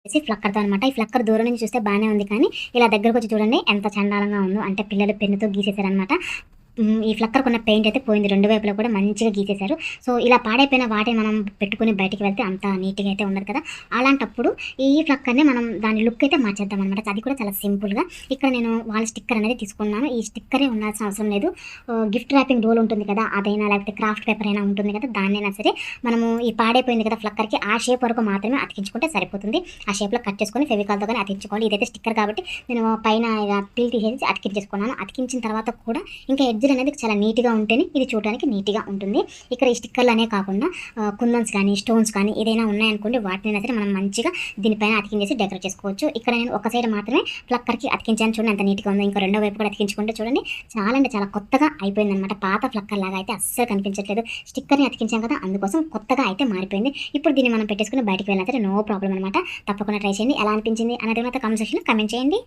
ఫ్లక్కర్‌తో అనమాట. ఈ ఫ్లక్కర్ దూరం నుంచి చూస్తే బానే ఉంది కానీ, ఇలా దగ్గరకొచ్చి చూడండి ఎంత చండాలంగా ఉందో. అంటే పిల్లలు పెన్నుతో గీసేసారనమాట. ఈ ఫ్లక్కర్‌కున్న పెయింట్ అయితే పోయింది. 2 వైపులా కూడా మంచిగా గీసేశారు. సో, ఇలా పాడైపోయిన వాటిని మనం పెట్టుకొని బయటికి వెళ్తే అంత నీట్‌గా అయితే ఉండదు కదా! అలాంటప్పుడు ఈ ఫ్లక్కర్‌ని మనం దాని లుక్ అయితే మార్చేద్దామనమాట. అది కూడా చాలా సింపుల్‌గా. ఇక్కడ నేను వాల్ స్టిక్కర్ అనేది తీసుకున్నాను. ఈ స్టిక్కరే ఉండాల్సిన అవసరం లేదు. గిఫ్ట్ ర్యాపింగ్ రోల్ ఉంటుంది కదా! అదైనా లేకపోతే క్రాఫ్ట్ పేపర్ అయినా ఉంటుంది కదా! దాన్నైనా సరే మనము ఈ పాడైపోయింది కదా ఫ్లక్కర్‌కి ఆ షేప్ వరకు మాత్రమే అతికించుకుంటే సరిపోతుంది. ఆ షేప్‌లో కట్ చేసుకొని ఫెవికాల్‌తో గాని అతికించుకోవాలి. ఇదైతే స్టిక్కర్ కాబట్టి నేను పైన ఇలా పీల్ తీసేసి అతికించేసుకున్నాను. అతికించిన తర్వాత కూడా ఇంకా ఎడ్జ్ అనేది చాలా నీట్‌గా ఉంటేనే ఇది చూడడానికి నీట్‌గా ఉంటుంది. ఇక్కడ ఈ స్టిక్కర్‌లనే కాకుండా కుందన్స్ కానీ, స్టోన్స్ కానీ ఏదైనా ఉన్నాయనుకోండి వాటినైనా సరే మనం మంచిగా దీనిపైన అతికించేసి డెకరేట్ చేసుకోవచ్చు. ఇక్కడ నేను ఒక సైడ్ మాత్రమే ఫ్లక్కర్‌కి అతికించాను చూడండి ఎంత నీట్‌గా ఉందో. ఇంకా రెండో వైపు కూడా అతికించుకుంటే చూడండి చాలా అంటే చాలా కొత్తగా అయిపోయిందనమాట. పాత ఫ్లక్కర్ లాగా అయితే అస్సలు కనిపించట్లేదు. స్టిక్కర్‌ని అతికించాం కదా అందుకోసం కొత్తగా అయితే మారిపోయింది. ఇప్పుడు దీన్ని మనం పెట్టేసుకొని బయటికి వెళ్ళినా సరే నో ప్రాబ్లమ్ అనమాట. తప్పకుండా ట్రై చేయండి. ఎలా అనిపించింది అనేది మాత్రం కామెంట్ సెక్షన్‌లో కామెంట్ చేయండి.